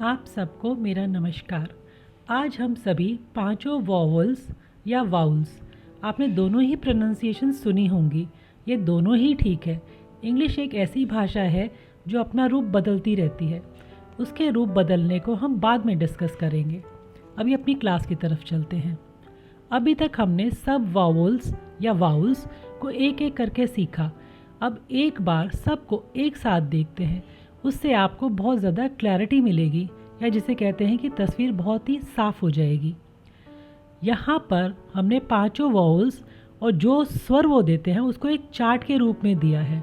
आप सबको मेरा नमस्कार। आज हम सभी पांचों वॉवल्स या वाउल्स, आपने दोनों ही प्रोनाउंसिएशन सुनी होंगी। ये दोनों ही ठीक है। इंग्लिश एक ऐसी भाषा है जो अपना रूप बदलती रहती है। उसके रूप बदलने को हम बाद में डिस्कस करेंगे। अभी अपनी क्लास की तरफ चलते हैं। अभी तक हमने सब वॉवल्स या वाउल्स को एक एक करके सीखा। अब एक बार सबको एक साथ देखते हैं। उससे आपको बहुत ज़्यादा क्लैरिटी मिलेगी, या जिसे कहते हैं कि तस्वीर बहुत ही साफ हो जाएगी। यहाँ पर हमने पांचों वॉवल्स और जो स्वर वो देते हैं उसको एक चार्ट के रूप में दिया है।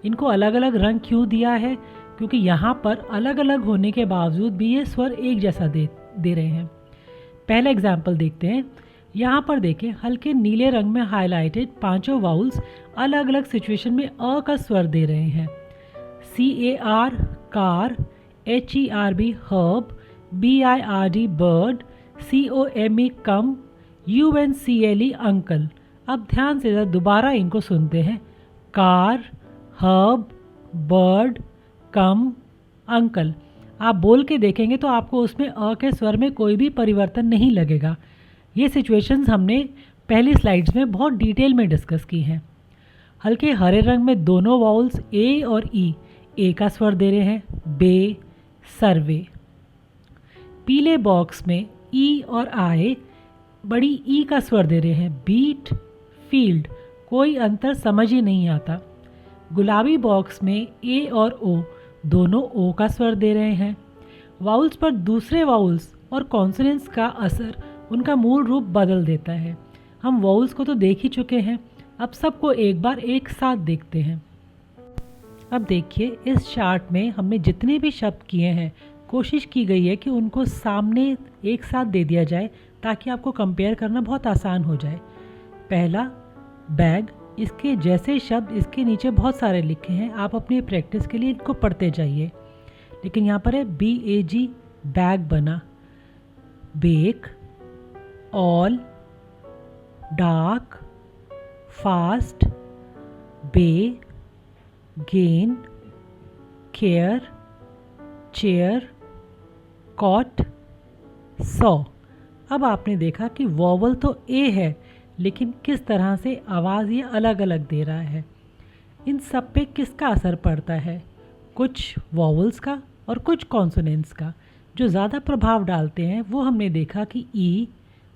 इनको अलग अलग रंग क्यों दिया है? क्योंकि यहाँ पर अलग अलग होने के बावजूद भी ये स्वर एक जैसा दे रहे हैं। पहला एग्जाम्पल देखते हैं। यहाँ पर देखें, हल्के नीले रंग में हाईलाइटेड पांचों वाउल्स अलग अलग सिचुएशन में अ का स्वर दे रहे हैं। CAR car, HERB herb, BIRD bird, COME कम, UNCLE अंकल। अब ध्यान से दोबारा इनको सुनते हैं। कार, हर्ब, बर्ड, कम, अंकल। आप बोल के देखेंगे तो आपको उसमें अ के स्वर में कोई भी परिवर्तन नहीं लगेगा। ये सिचुएशंस हमने पहली स्लाइड्स में बहुत डिटेल में डिस्कस की हैं। हल्के हरे रंग में दोनों वाउल्स ए और ई ए का स्वर दे रहे हैं, बे, सर्वे। पीले बॉक्स में ई और आए बड़ी ई का स्वर दे रहे हैं, बीट, फील्ड। कोई अंतर समझ ही नहीं आता। गुलाबी बॉक्स में ए और ओ दोनों ओ का स्वर दे रहे हैं। वाउल्स पर दूसरे वाउल्स और कॉन्सोनेंट्स का असर उनका मूल रूप बदल देता है। हम वाउल्स को तो देख ही चुके हैं, अब सबको एक बार एक साथ देखते हैं। अब देखिए, इस चार्ट में हमने जितने भी शब्द किए हैं कोशिश की गई है कि उनको सामने एक साथ दे दिया जाए ताकि आपको कंपेयर करना बहुत आसान हो जाए। पहला बैग, इसके जैसे शब्द इसके नीचे बहुत सारे लिखे हैं। आप अपनी प्रैक्टिस के लिए इनको पढ़ते जाइए। लेकिन यहाँ पर है BAG, बैग बना। Bake, all, dark, fast, bay, gain, care, chair, cot, saw. अब आपने देखा कि वॉवल तो ए है, लेकिन किस तरह से आवाज़ ये अलग अलग दे रहा है। इन सब पे किसका असर पड़ता है? कुछ वॉवल्स का और कुछ कॉन्सोनेंट्स का। जो ज़्यादा प्रभाव डालते हैं वो हमने देखा कि ई,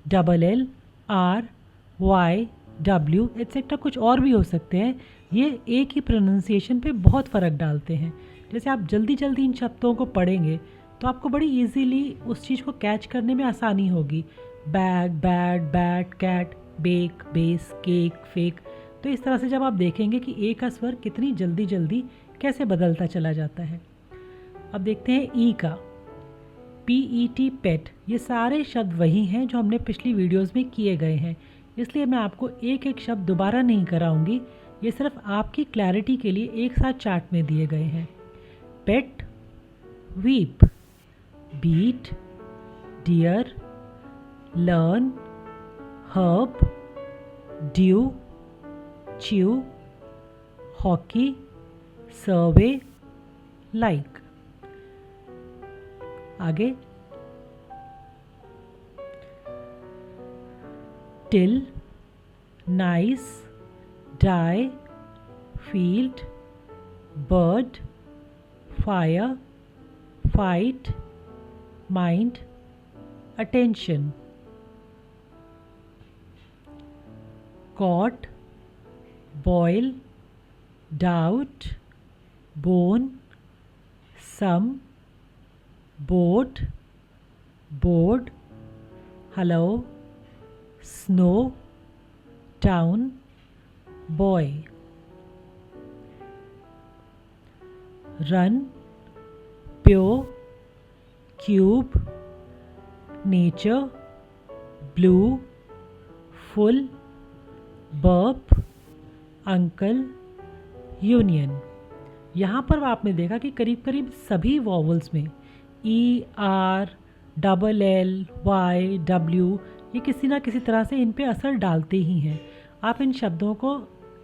LL, R, Y, W etcetera कुछ और भी हो सकते हैं। ये एक ही प्रोनाउंसिएशन पे बहुत फ़र्क डालते हैं। जैसे आप जल्दी जल्दी इन शब्दों को पढ़ेंगे तो आपको बड़ी इजीली उस चीज़ को कैच करने में आसानी होगी। Bag, bat, bat, cat, bake, base, cake, fake. तो इस तरह से जब आप देखेंगे कि ए का स्वर कितनी जल्दी जल्दी कैसे बदलता चला जाता है। अब देखते हैं ई का। PET, पेट। ये सारे शब्द वही हैं जो हमने पिछली वीडियोस में किए गए हैं, इसलिए मैं आपको एक एक शब्द दोबारा नहीं कराऊंगी। ये सिर्फ आपकी क्लैरिटी के लिए एक साथ चार्ट में दिए गए हैं। Pet, weep, beat, dear, learn, herb, dew, chew, hockey, survey, like. आगे till, nice, die, field, bird, fire, fight, mind, attention. Cot, boil, doubt, bone, some, boat, board, hello, snow, town, boy. Run, pew, cube, nature, blue, full, burp, uncle, union. यहाँ पर आपने देखा कि करीब करीब सभी vowels में ER, LL, Y, W ये किसी ना किसी तरह से इन पे असर डालते ही हैं। आप इन शब्दों को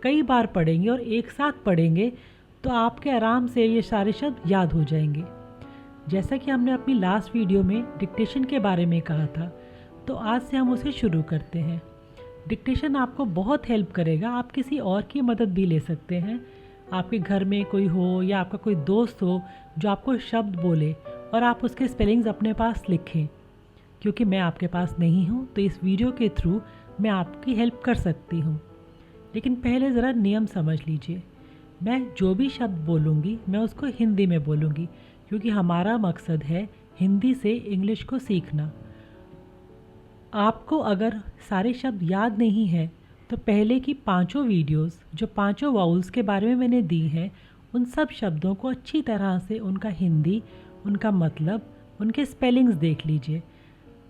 कई बार पढ़ेंगे और एक साथ पढ़ेंगे तो आपके आराम से ये सारे शब्द याद हो जाएंगे। जैसा कि हमने अपनी लास्ट वीडियो में डिक्टेशन के बारे में कहा था, तो आज से हम उसे शुरू करते हैं। डिक्टेशन आपको बहुत हेल्प करेगा। आप किसी और की मदद भी ले सकते हैं। आपके घर में कोई हो या आपका कोई दोस्त हो जो आपको शब्द बोले और आप उसके स्पेलिंग्स अपने पास लिखें। क्योंकि मैं आपके पास नहीं हूँ, तो इस वीडियो के थ्रू मैं आपकी हेल्प कर सकती हूँ। लेकिन पहले ज़रा नियम समझ लीजिए। मैं जो भी शब्द बोलूँगी मैं उसको हिंदी में बोलूँगी, क्योंकि हमारा मकसद है हिंदी से इंग्लिश को सीखना। आपको अगर सारे शब्द याद नहीं हैं तो पहले की 5 वीडियोस जो 5 वाउल्स के बारे में मैंने दी हैं, उन सब शब्दों को अच्छी तरह से उनका हिंदी, उनका मतलब, उनके स्पेलिंग्स देख लीजिए।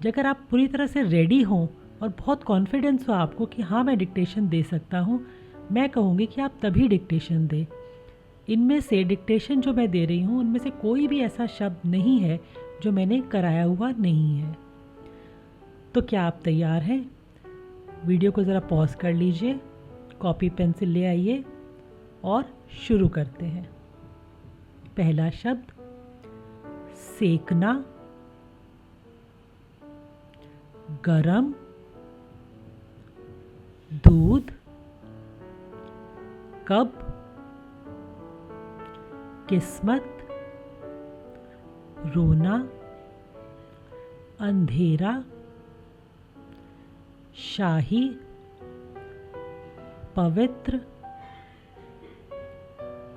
अगर आप पूरी तरह से रेडी हों और बहुत कॉन्फिडेंस हो आपको कि हाँ मैं डिक्टेशन दे सकता हूँ, मैं कहूँगी कि आप तभी डिक्टेशन दें। इनमें से डिक्टेशन जो मैं दे रही हूँ उनमें से कोई भी ऐसा शब्द नहीं है जो मैंने कराया हुआ नहीं है। तो क्या आप तैयार हैं? वीडियो को ज़रा पॉज कर लीजिए, कॉपी पेंसिल ले आइए और शुरू करते हैं। पहला शब्द सेकना, गरम, दूध, कब, किस्मत, रोना, अंधेरा, शाही, पवित्र,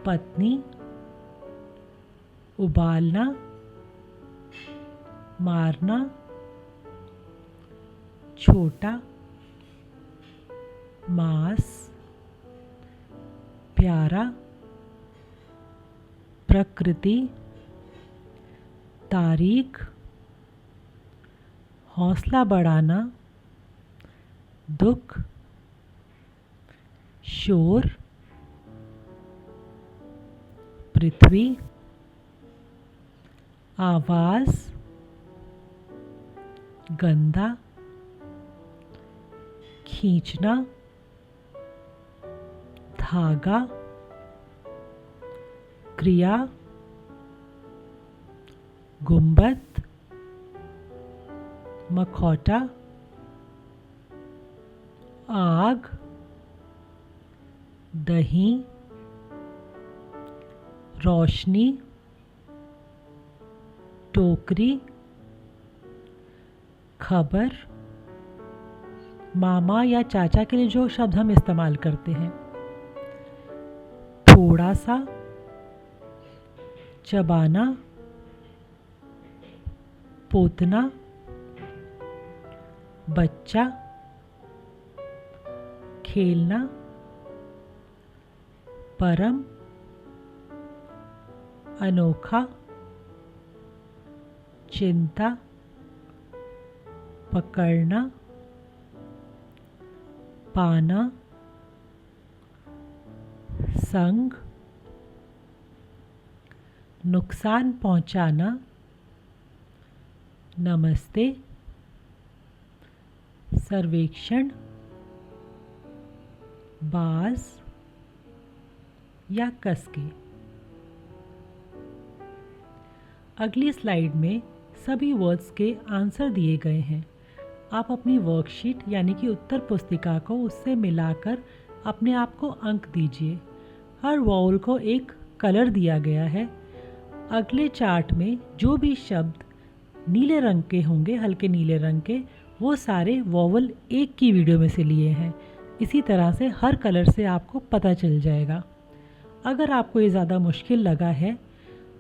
पत्नी, उबालना, मारना, छोटा, मांस, प्यारा, प्रकृति, तारीख, हौसला बढ़ाना, दुख, शोर, पृथ्वी, आवाज़, गंदा, खींचना, धागा, क्रिया, गुंबद, मखौटा, आग, दही, रोशनी, टोकरी, खबर, मामा या चाचा के लिए जो शब्द हम इस्तेमाल करते हैं, थोड़ा सा, चबाना, पोतना, बच्चा, खेलना, परम, अनोखा, चिंता, पकड़ना, पाना, संग, नुकसान पहुंचाना, नमस्ते, सर्वेक्षण, बाज या कसके। अगली स्लाइड में सभी वर्ड्स के आंसर दिए गए हैं। आप अपनी वर्कशीट यानी कि उत्तर पुस्तिका को उससे मिलाकर अपने आप को अंक दीजिए। हर वाउल को एक कलर दिया गया है। अगले चार्ट में जो भी शब्द नीले रंग के होंगे, हल्के नीले रंग के, वो सारे वावल एक की वीडियो में से लिए हैं। इसी तरह से हर कलर से आपको पता चल जाएगा। अगर आपको ये ज़्यादा मुश्किल लगा है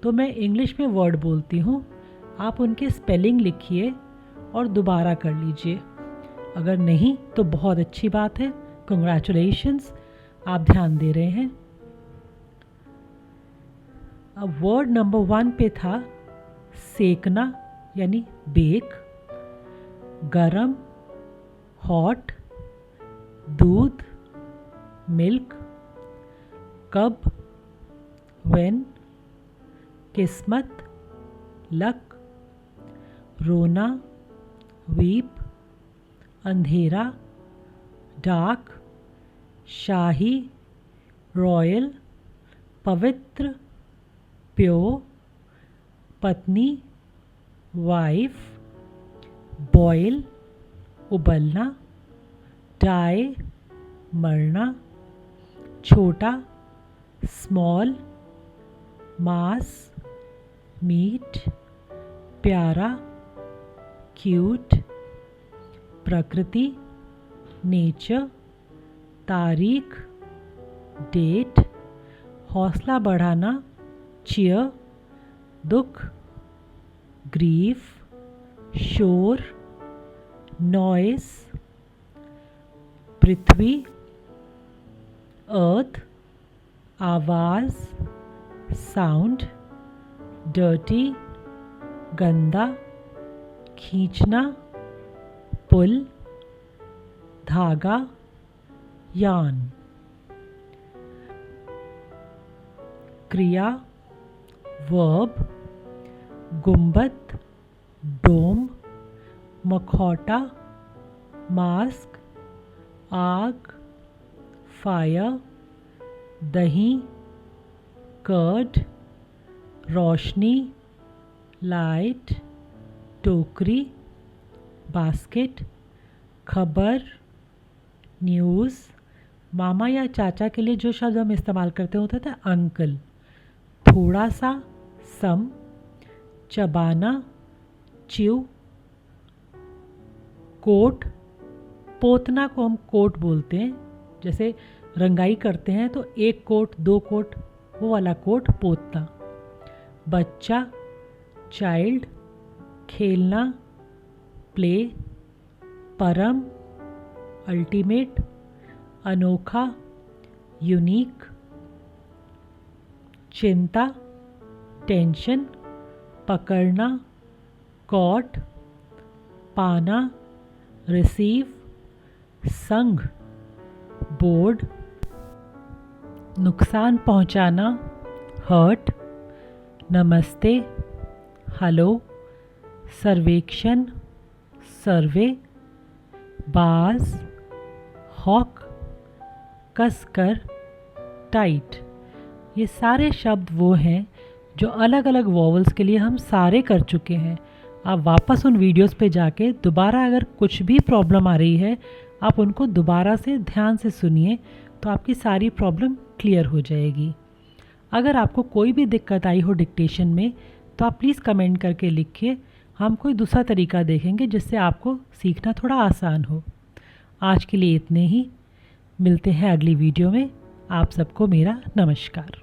तो मैं इंग्लिश में वर्ड बोलती हूँ, आप उनके स्पेलिंग लिखिए और दोबारा कर लीजिए। अगर नहीं तो बहुत अच्छी बात है, कंग्रेचुलेशंस, आप ध्यान दे रहे हैं। अब वर्ड नंबर 1 पे था सेकना यानी बेक, गरम हॉट, दूध मिल्क, कब व्हेन, किस्मत लक, रोना वीप, अंधेरा डार्क, शाही रॉयल, पवित्र प्योर, पत्नी वाइफ, बॉयल उबलना, डाई मरना, छोटा स्मॉल, मांस मीट, प्यारा क्यूट, प्रकृति नेचर, तारीख डेट, हौसला बढ़ाना चीयर, दुख ग्रीफ, शोर नॉइस, पृथ्वी अर्थ, आवाज़ साउंड, डर्टी गंदा, खींचना पुल, धागा यान, क्रिया वर्ब, गुंबद डोम, मखौटा मास्क, आग फायर, दही कर्ड, रोशनी लाइट, टोकरी बास्केट, खबर न्यूज़। मामा या चाचा के लिए जो शब्द हम इस्तेमाल करते होता था अंकल, थोड़ा सा सम, चबाना च्यू, कोट पोतना को हम कोट बोलते हैं, जैसे रंगाई करते हैं तो एक कोट दो कोट वो वाला कोट पोतना, बच्चा चाइल्ड, खेलना प्ले, परम अल्टीमेट, अनोखा यूनिक, चिंता टेंशन, पकड़ना कॉट, पाना रिसीव, संग बोर्ड, नुकसान पहुंचाना हर्ट, नमस्ते हेलो, सर्वेक्षण सर्वे, बाज हॉक, कसकर टाइट। ये सारे शब्द वो हैं जो अलग अलग वॉवल्स के लिए हम सारे कर चुके हैं। आप वापस उन वीडियोस पे जाके दोबारा अगर कुछ भी प्रॉब्लम आ रही है आप उनको दोबारा से ध्यान से सुनिए तो आपकी सारी प्रॉब्लम क्लियर हो जाएगी। अगर आपको कोई भी दिक्कत आई हो डिक्टेशन में तो आप प्लीज़ कमेंट करके लिखिए, हम कोई दूसरा तरीका देखेंगे जिससे आपको सीखना थोड़ा आसान हो। आज के लिए इतने ही, मिलते हैं अगली वीडियो में। आप सबको मेरा नमस्कार।